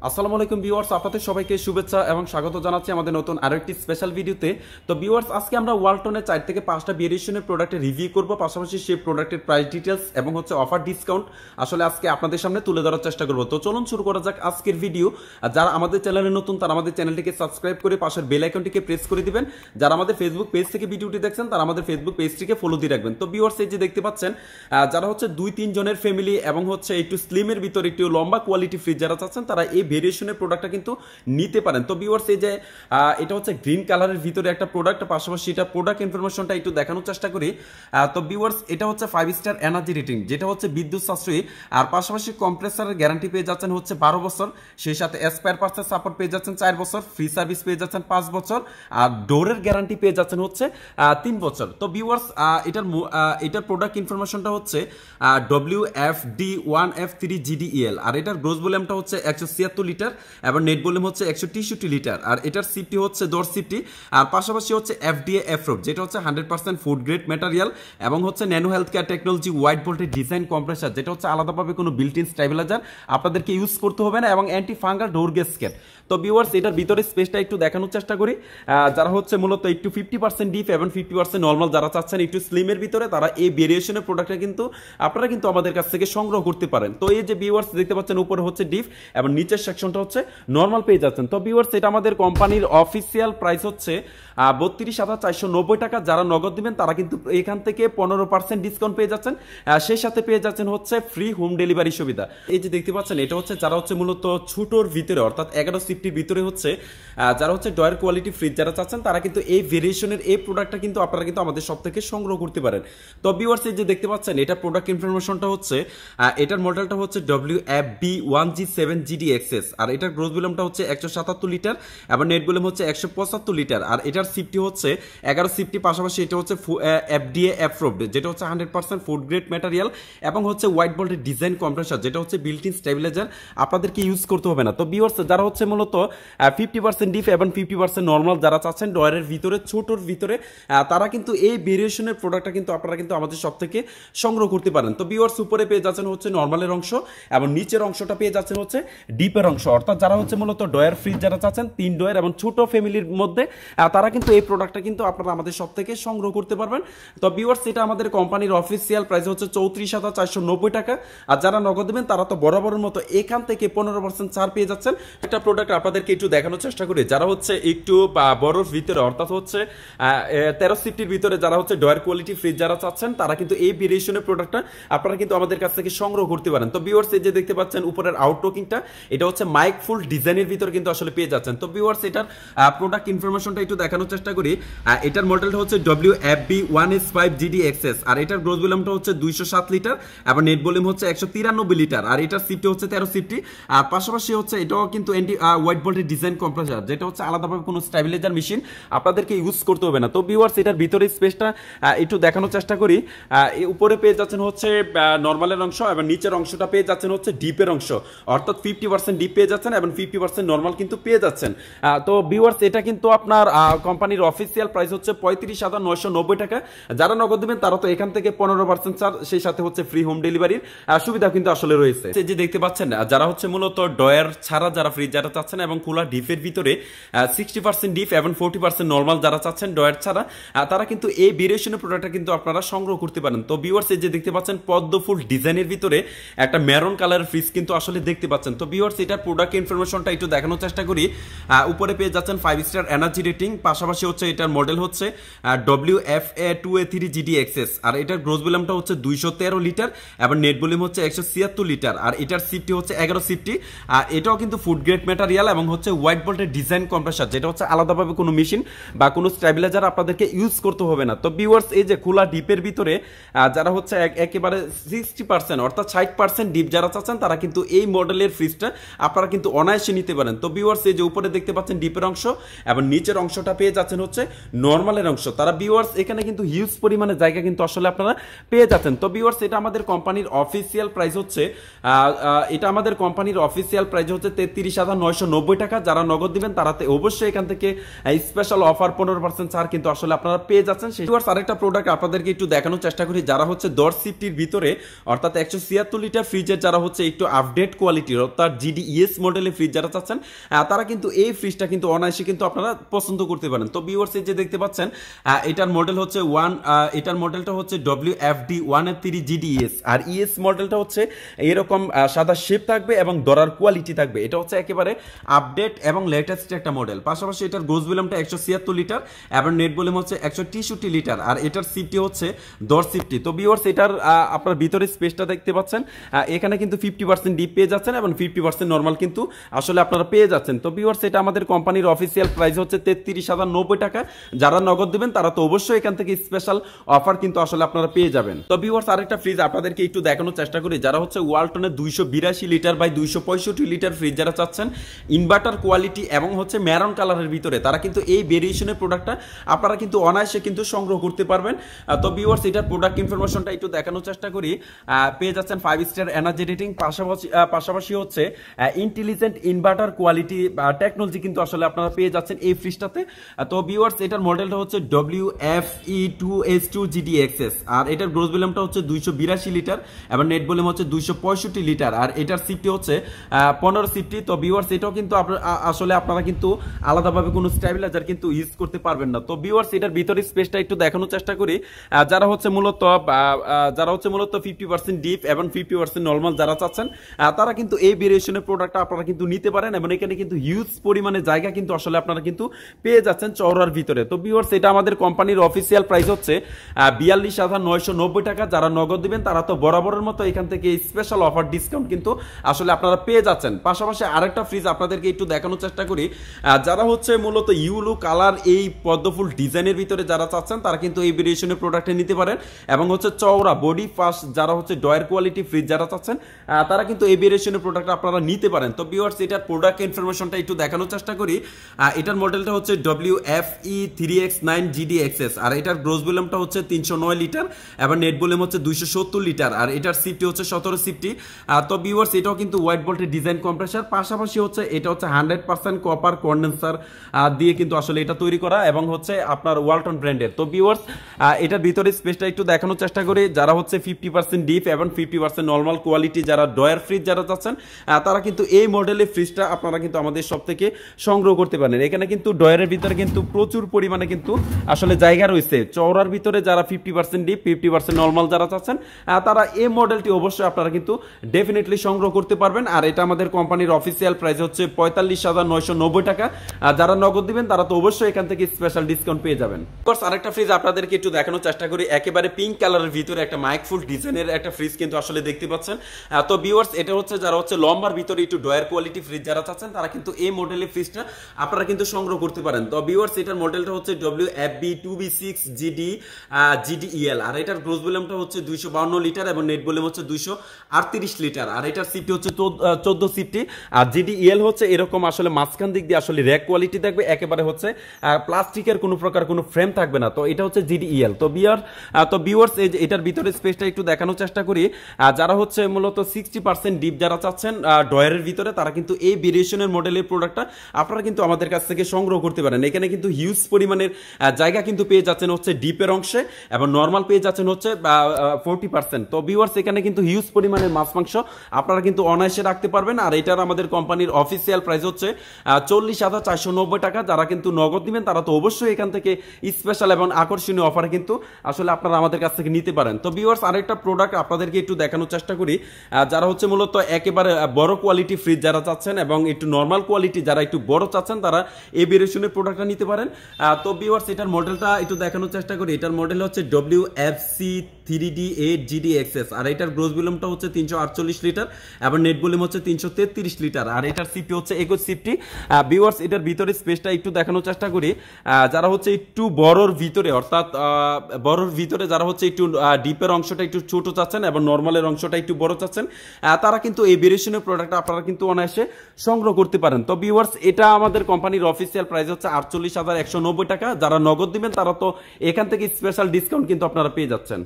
আসসালামু আলাইকুম ভিউয়ার্স, আপনাদের সবাইকে শুভেচ্ছা এবং স্বাগত জানাচ্ছি আমাদের নতুন আরেকটি স্পেশাল ভিডিওতে। তো ভিউয়ার্স, আজকে আমরা ওয়ালটনের 4 থেকে 5টা ভেরিয়েশনের প্রোডাক্টের রিভিউ করব, পাশাপাশি সেই প্রোডাক্টের প্রাইস ডিটেলস এবং অফার ডিসকাউন্ট আসলে আজকে আপনাদের সামনে তুলে ধরার চেষ্টা করব। তো চলুন শুরু করা যাক আজকের ভিডিও। আর যারা আমাদের চ্যানেলে নতুন তারা আমাদের চ্যানেলটিকে সাবস্ক্রাইব করে পাশের বেল আইকনটিকে প্রেস করে দিবেন। যারা আমাদের ফেসবুক পেজ থেকে ভিডিওটি দেখছেন তারা আমাদের ফেসবুক পেজটিকে ফলো দিয়ে রাখবেন। তো ভিউয়ার্স, এই যে দেখতে পাচ্ছেন, যারা 2-3 জনের ফ্যামিলি এবং একটু স্লিমের ভিতরে একটু লম্বা কোয়ালিটি ফ্রিজ যারা চাচ্ছেন তারা এই ভেরিয়েশনের প্রোডাক্ট কিন্তু নিতে পারেন। তো ভিউয়ার্স, এই যে এটা গ্রিন কালারের ভিতরে একটা প্রোডাক্ট, পাশাপাশি এটা প্রোডাক্ট ইনফরমেশনটা একটু দেখানোর চেষ্টা করি। তো ভিউয়ার্স, এটা 5 স্টার এনার্জি রেটিং, যেটা বিদ্যুৎ সাশ্রয়ী, আর পাশাপাশি কম্প্রেসারের গ্যারান্টি পেয়ে যাচ্ছেন 12 বছর, সেই সাথে স্পেয়ার পার্টসের সাপোর্ট পেয়ে যাচ্ছেন 4 বছর, ফ্রি সার্ভিস পেয়ে যাচ্ছেন 5 বছর, আর ডোরের গ্যারান্টি পেয়ে যাচ্ছেন 3 বছর। তো ভিউয়ার্স, এটার প্রোডাক্ট ইনফরমেশনটা WFD1F3GDEL, আর এটার গ্রোস ভলিউমটা 176 লিটার এবং নেট ভলিউম 163 লিটার, আর এটার সিফটি ডোর সিফটি, আর পাশাপাশি FDA অ্যাপ্রুভড, যেটা 100% ফুড গ্রেড ম্যাটেরিয়াল এবং nano health care technology wide voltage design compressor, যেটা আলাদাভাবে কোনো বিল্ট ইন স্টেবিলাইজার আপনাদেরকে ইউজ করতে হবে না, এবং অ্যান্টি ফাঙ্গাল ডোর গ্যাসকেট। তো ভিউয়ার্স, এটার ভিতরে স্পেসটা একটু দেখানোর চেষ্টা করি। যারা মূলত একটু 50% ডিপ এবং 50% নর্মাল যারা চাচ্ছেন একটু স্লিমের ভিতরে, তারা এই ভেরিয়েশনের প্রোডাক্টটা আপনারা আমাদের কাছ থেকে সংগ্রহ করতে পারেন। তো এই যে ভিউয়ার্স দেখতে পাচ্ছেন, উপরে ডিপ এবং নিচের সেকশনটা নর্মাল পেয়ে যাচ্ছেন। তো ভিউয়ার্স, এটা আমাদের কোম্পানির অফিসিয়াল প্রাইস 32,490 টাকা। যারা নগদ দিবেন তারা কিন্তু এখান থেকে 15% ডিসকাউন্ট পেয়ে যাচ্ছেন, সেই সাথে পেয়ে যাচ্ছেন ফ্রি হোম ডেলিভারি সুবিধা। এই যে দেখতে পাচ্ছেন, এটা যারা মূলত ছোটর ভিতরে অর্থাৎ 11 সিফটির ভিতরে যারা ডয়ার কোয়ালিটি ফ্রিজ যারা চাচ্ছেন তারা কিন্তু এই ভেরিয়েশনের এই প্রোডাক্টটা আপনারা আমাদের সব থেকে সংগ্রহ করতে পারেন। তো ভিউয়ার্স, এই যে দেখতে পাচ্ছেন, এটা প্রোডাক্ট ইনফরমেশনটা এটার মডেলটা WFB1G7GDXS, আর এটার গ্রোস ভলিউমটা 177 লিটার এবং নেট ভলিউম 175 লিটার, আর এটার সিফটি 11 সিফটি, পাশাপাশি এটা FDA অ্যাপ্রুভড, যেটা 100% ফুড গ্রেড ম্যাটেরিয়াল এবং ওয়াইড ভোল্টেজ ডিজাইন কম্প্রেসার, যেটা বিল্ট ইন স্টেবিলাইজার আপনাদেরকে ইউজ করতে হবে না। তো ভিউয়ার্স, যারা মূলত 50% ডিপ এবং 50% নর্মাল যারা চাচ্ছেন ডয়ারের ভিতরে ছোটর ভিতরে, তারা কিন্তু এই ভেরিয়েশনের প্রোডাক্টটা আপনারা আমাদের সব থেকে সংগ্রহ করতে পারেন। তো ভিউয়ার্স, উপরে পেয়ে যাচ্ছেন নর্মালের অংশ এবং নিচের অংশটা পেয়ে যাচ্ছেন ডিপের অংশ, অর্থাৎ যারা মূলত ডয়ার ফ্রিজ যারা চাচ্ছেন 3 ডয়ার এবং ছোট ফ্যামিলির মধ্যে, তারা কিন্তু এই প্রোডাক্টটা আপনারা আমাদের সব থেকে সংগ্রহ করতে পারবেন। তো ভিউয়ার্স, এটা আমাদের কোম্পানির অফিসিয়াল প্রাইস 34,490 টাকা, আর যারা নগদ দেবেন তারা তো বরাবরের মতো এখান থেকে 15% ছাড় পেয়ে যাচ্ছেন। একটা প্রোডাক্ট আপনাদেরকে একটু দেখানোর চেষ্টা করি। যারা একটু বড়র ভিতরে অর্থাৎ 13 সিফটির ভিতরে যারা ডয়ার কোয়ালিটি ফ্রিজ যারা চাচ্ছেন তারা কিন্তু এই ভেরিয়েশনের প্রোডাক্টটা আপনারা কিন্তু আমাদের কাছ থেকে সংগ্রহ করতে পারেন। তো ভিউয়ার্স, এই যে দেখতে পাচ্ছেন উপরের আউটলুকিংটা, এটা মাইক ফুল ডিজাইনের ভিতরে কিন্তু আসলে পেয়ে যাচ্ছেন। তো ভিউয়ার্স, এটার প্রোডাক্ট ইনফরমেশনটা একটু দেখানোর চেষ্টা করি। এটার মডেলটা WFB1S5GDXS, আর এটার গ্রোস ভলিউমটা 207 লিটার এবং নেট ভলিউম 193 লিটার, আর এটার সিফটি 13 সিফটি, আর পাশাপাশি এটাও কিন্তু ওয়াইড ভোল্টেজ ডিজাইন কম্প্রেসার, যেটা আলাদাভাবে কোনো স্টেবিলাইজার মেশিন আপনাদেরকে ইউজ করতে হবে না। তো ভিউয়ার্স, এটার ভিতরে স্পেসটা একটু দেখানোর চেষ্টা করি। উপরে পেয়ে যাচ্ছেন নর্মালের অংশ এবং নিচের অংশটা পেয়ে যাচ্ছেন ডিপের অংশ, অর্থাৎ 50% ডিপ পেয়ে যাচ্ছেন এবং 50% নর্মাল কিন্তু পেয়ে যাচ্ছেন। তো ভিউয়ার্স, এটা কিন্তু আপনার কোম্পানির অফিসিয়াল প্রাইস 35,990 টাকা। যারা নগদ দেবেন তারা তো এখান থেকে 15% ছাড়, সেই সাথে ফ্রি হোম ডেলিভারির সুবিধা কিন্তু আসলে রয়েছে। যে দেখতে পাচ্ছেন, যারা মূলত ডয়ার ছাড়া যারা ফ্রিজ যারা চাচ্ছেন এবং খোলা ডিপের ভিতরে 60% ডিপ এবং 40% নর্মাল যারা চাচ্ছেন ডয়ার ছাড়া, তারা কিন্তু এই ভেরিয়েশনের প্রোডাক্টটা কিন্তু আপনারা সংগ্রহ করতে পারেন। তো ভিউয়ার্স, এই যে দেখতে পাচ্ছেন পদ্ম ফুল ডিজাইনের ভিতরে একটা মেরুন কালারের ফ্রিজ কিন্তু আসলে দেখতে পাচ্ছেন। তো ভিউয়ার্স, এটার প্রোডাক্ট ইনফরমেশনটা একটু দেখানোর চেষ্টা করি। উপরে পেয়ে যাচ্ছেন 5 স্টার এনার্জি রেটিং, পাশাপাশি এটার মডেল WFA2A3GDXS, আর এটার গ্রোস ভলিউমটা 213 লিটার এবং নেট ভলিউম 176 লিটার, আর এটার সিফটি 11 সিফটি, আর এটাও কিন্তু ফুড গ্রেড ম্যাটেরিয়াল এবং ওয়াইড ভোল্টেজ ডিজাইন কম্প্রেসার, যেটা আলাদাভাবে কোনো মেশিন বা কোনো স্টেবিলাইজার আপনাদেরকে ইউজ করতে হবে না। তো ভিউয়ার্স, এই যে খোলা ডিপের ভিতরে যারা একেবারে 60% অর্থাৎ 60% ডিপ যারা চাচ্ছেন তারা কিন্তু এই মডেলের ফ্রিজটা আপনারা কিন্তু অনায়াসে নিতে পারেন। তো ভিউয়ার্স, এই যে উপরে দেখতে পাচ্ছেন ডিপের অংশ এবং নিচের অংশটা পেয়ে যাচ্ছেন নর্মালের অংশ, তারা ভিউয়ার্স এখানে কিন্তু হিউজ পরিমাণে জায়গা কিন্তু আসলে আপনারা পেয়ে যাচ্ছেন। তো ভিউয়ার্স, এটা আমাদের কোম্পানির অফিসিয়াল প্রাইস 33,990 টাকা। যারা নগদ দিবেন তারাতে অবশ্যই এখান থেকে স্পেশাল অফার 15% ছাড় কিন্তু আসলে আপনারা পেয়ে যাচ্ছেন। আরেকটা প্রোডাক্ট আপনাদেরকে একটু দেখানোর চেষ্টা করি। যারা 10 সিফটির ভিতরে অর্থাৎ 176 লিটার ফ্রিজের যারা একটু আপডেট কোয়ালিটির অর্থাৎ GDE ইএস মডেলের ফ্রিজ যারা চাচ্ছেন তারা কিন্তু এই ফ্রিজটা কিন্তু অনায়াসে কিন্তু আপনারা পছন্দ করতে পারেন। তো ভিউয়ার্স যে দেখতে পাচ্ছেন এটার মডেল হচ্ছে এটার মডেলটা হচ্ছে WFD 1F3 GDS, আর ইএস মডেলটা হচ্ছে এরকম সাদা শেপ থাকবে এবং দরার কোয়ালিটি থাকবে। এটা হচ্ছে একেবারে আপডেট এবং লেটেস্ট একটা মডেল। পাশাপাশি এটার গ্রোস ভলিউমটা 176 লিটার এবং নেট ভলিউম হচ্ছে 163 লিটার, আর এটার সিফটি হচ্ছে 10 সিফটি। তো ভিউয়ার্স এটার আপনার ভিতরে স্পেসটা দেখতে পাচ্ছেন, এখানে কিন্তু 50% ডিপ পেয়ে যাচ্ছেন এবং 50% নরমাল কিন্তু আসলে আপনারা পেয়ে যাচ্ছেন। তো ভিউয়ার্স এটা আমাদের কোম্পানির অফিসিয়াল প্রাইস হচ্ছে 33,090 টাকা। যারা নগদ দিবেন তারা তো অবশ্যই এখান থেকে স্পেশাল অফার কিন্তু আসলে আপনারা পেয়ে যাবেন। তো ভিউয়ার্স আরেকটা ফ্রিজ আপনাদেরকে একটু দেখানোর চেষ্টা করি। যারা হচ্ছে ওয়ালটনের 282 লিটার বাই 265 লিটার ফ্রিজ যারা চাচ্ছেন ইনভার্টার কোয়ালিটি এবং হচ্ছে ম্যারন কালারের ভিতরে, তারা কিন্তু এই ভেরিয়েশনের প্রোডাক্টটা আপনারা কিন্তু অনায়াসে কিন্তু সংগ্রহ করতে পারবেন। তো ভিউয়ার্স এটার প্রোডাক্ট ইনফরমেশনটা একটু দেখানোর চেষ্টা করি। পেয়ে যাচ্ছেন 5 স্টার এনার্জি রেটিং, পাশাপাশি হচ্ছে ইন্টেলিজেন্ট ইনভার্টার কোয়ালিটি টেকনোলজি কিন্তু আসলে আপনারা পেয়ে যাচ্ছেন এই ফ্রিজটাতে। তো ভিউয়ার্স এটার মডেলটা হচ্ছে WFE2H2 GDXS, আর এটার গ্রোস ভলিউমটা হচ্ছে 282 লিটার এবং নেট ভলিউম হচ্ছে 265 লিটার, আর এটার সিফটি হচ্ছে 15 সিফটি। তো ভিউয়ার্স এটাও কিন্তু আসলে আপনারা কিন্তু আলাদাভাবে কোনো স্টেবিলাইজার কিন্তু ইউজ করতে পারবেন না। তো ভিউয়ার্স এটার ভিতরে স্পেসটা একটু দেখানোর চেষ্টা করি। যারা হচ্ছে মূলত 50% ডিপ এবং 50% নরমাল যারা চাচ্ছেন তারা কিন্তু এই ভেরিয়েশনের প্রোডাক্টটা আপনারা কিন্তু নিতে পারেন এবং এখানে কিন্তু হিউজ পরিমাণে জায়গা কিন্তু আসলে আপনারা কিন্তু পেয়ে যাচ্ছেন চওড়ার ভিতরে। তো ভিউয়ার্স এটা আমাদের কোম্পানির অফিসিয়াল প্রাইস হচ্ছে 42,990 টাকা। যারা নগদ দিবেন তারা তো বরাবরের মতো এখান থেকে স্পেশাল অফার ডিসকাউন্ট কিন্তু আসলে আপনারা পেয়ে যাচ্ছেন। পাশাপাশি আরেকটা ফ্রিজ আপনাদেরকে একটু দেখানোর চেষ্টা করি। যারা হচ্ছে মূলত ইউলু কালার এই পদ্মফুল ডিজাইনের ভিতরে যারা চাচ্ছেন তারা কিন্তু এই ভেরিয়েশনের প্রোডাক্টে নিতে পারেন এবং হচ্ছে চওড়া বডি ফাস্ট যারা হচ্ছে ডয়ার কোয়ালিটি ফ্রিজ যারা চাচ্ছেন তারা কিন্তু এই ভেরিয়েশনের প্রোডাক্ট আপনারা নিতে পারেন। তো ভিউয়ার্স এটার প্রোডাক্ট ইনফরমেশনটা একটু দেখানোর চেষ্টা করি। এটার মডেলটা হচ্ছে WFE3X9 GDXS, আর এটার গ্রোস ভলিউমটা হচ্ছে 309 লিটার এবং নেট ভলিউম হচ্ছে 270 লিটার, আর এটার সিফটি হচ্ছে 17 সিফটি। তো ভিউয়ার্স এটাও কিন্তু হোয়াইট ভোল্টের ডিজাইন কম্প্রেসার, পাশাপাশি হচ্ছে এটা হচ্ছে 100% কপার কন্ডেন্সার দিয়ে কিন্তু আসলে এটা তৈরি করা এবং হচ্ছে আপনার ওয়ালটন ব্র্যান্ডের। তো ভিউয়ার্স এটার ভিতরে স্পেসটা একটু দেখানোর চেষ্টা করি। যারা হচ্ছে 50% ডিপ এবং 50% নরমাল কোয়ালিটি যারা ডয়ার ফ্রিজ যারা চাচ্ছেন তারা কিন্তু এই মডেলের ফ্রিজটা আপনারা কিন্তু আমাদের সব থেকে সংগ্রহ করতে পারেন। এখানে কিন্তু ডয়ারের ভিতরে কিন্তু প্রচুর পরিমাণে কিন্তু আসলে জায়গা রয়েছে। চওড়ার ভিতরে যারা 50% ডিপ 50% নরমাল যারা চাচ্ছেন তারা এই মডেলটি অবশ্যই আপনারা কিন্তু ডেফিনেটলি সংগ্রহ করতে পারবেন। আর এটা আমাদের কোম্পানির অফিসিয়াল প্রাইস হচ্ছে 45,990 টাকা। যারা নগদ দিবেন তারা তো অবশ্যই এখান থেকে স্পেশাল ডিসকাউন্ট পেয়ে যাবেন। আরেকটা ফ্রিজ আপনাদেরকে একটু দেখানোর চেষ্টা করি। একেবারে পিঙ্ক কালারের ভিতরে একটা মাইকফুল ডিজাইনের একটা ফ্রিজ কিন্তু আসলে দেখতে পাচ্ছেন। তো ভিউয়ার্স এটা হচ্ছে যারা হচ্ছে লম্বার ভিতরে একটু ডয়ার কোয়ালিটি ফ্রিজ যারা চাচ্ছেন তারা কিন্তু এই মডেলের ফ্রিজটা আপনারা কিন্তু সংগ্রহ করতে পারেন। তো ভিউয়ার্স এটার মডেলটা হচ্ছে WFB2B6 GDEL, আর এটার গ্রোস ভলিউমটা হচ্ছে 252 লিটার এবং নেট ভলিউম হচ্ছে 238 লিটার, আর এটার সিফটি হচ্ছে 14 সিফটি। আর GDEL হচ্ছে এরকম আসলে মাঝখান দিক দিয়ে আসলে র্যাক কোয়ালিটি থাকবে, একেবারে হচ্ছে প্লাস্টিকের কোনো প্রকার কোনো ফ্রেম থাকবে না। তো এটা হচ্ছে GDEL। তো ভিউয়ার্স এটার ভিতরে স্পেসটা একটু দেখানোর চেষ্টা করি। যারা হচ্ছে মূলত 60% ডিপ যারা চাচ্ছেন ডয়ারের ভিতরে তারা কিন্তু এই ভেরিয়েশনের মডেলের প্রোডাক্টটা আপনারা কিন্তু আমাদের কাছ থেকে সংগ্রহ করতে পারেন। এখানে কিন্তু হিউজ পরিমাণের জায়গা কিন্তু পেয়ে যাচ্ছেন হচ্ছে ডিপের অংশে এবং নরমাল পেয়ে যাচ্ছেন হচ্ছে 40%। তো ভিউয়ার্স এখানে কিন্তু হিউজ পরিমাণের মাছ মাংস আপনারা কিন্তু অনায়াসে রাখতে পারবেন। আর এটার আমাদের কোম্পানির অফিসিয়াল প্রাইস হচ্ছে 40,490 টাকা। যারা কিন্তু নগদ দিবেন তারা তো অবশ্যই এখান থেকে স্পেশাল এবং আকর্ষণীয় অফারে কিন্তু আসলে আপনারা আমাদের কাছ থেকে নিতে পারেন। তো ভিউয়ার্স আরেকটা প্রোডাক্ট আপনাদেরকে একটু দেখানোর চেষ্টা করি। যারা হচ্ছে মূলত একেবারে বড় কোয়ালিটি ফ্রিজ যারা চাচ্ছেন এবং একটু নরমাল কোয়ালিটি যারা একটু বড় চাচ্ছেন তারা এই ভেরিয়েশনের প্রোডাক্টটা নিতে পারেন। তো ভিউয়ার্স এটার মডেলটা একটু দেখানোর চেষ্টা করি। এটার মডেল হচ্ছে WFC3D8 GDXS, আর এটার গ্রোস ভলিউমটা হচ্ছে 348 লিটার এবং নেট ভলিউম হচ্ছে 333 লিটার, আর এটার সিফটি হচ্ছে 21 সিফটি। ভিউয়ার্স এটার ভিতরে স্পেসটা একটু দেখানোর চেষ্টা করি। যারা হচ্ছে একটু বড়র ভিতরে অর্থাৎ বড়র ভিতরে যারা হচ্ছে একটু ডিপের অংশটা একটু ছোট চাচ্ছেন এবং নরমালের অংশটা একটু বড় চাচ্ছেন তারা কিন্তু এই ভেরিয়েশনের প্রোডাক্টটা আপনারা কিন্তু অনায়াসে সংগ্রহ করতে পারেন। তো ভিউয়ার্স এটা আমাদের কোম্পানির অফিসিয়াল প্রাইস হচ্ছে 48,190 টাকা। যারা নগদ দিবেন তারা তো এখান থেকে স্পেশাল ডিসকাউন্ট কিন্তু আপনারা পেয়ে যাচ্ছেন।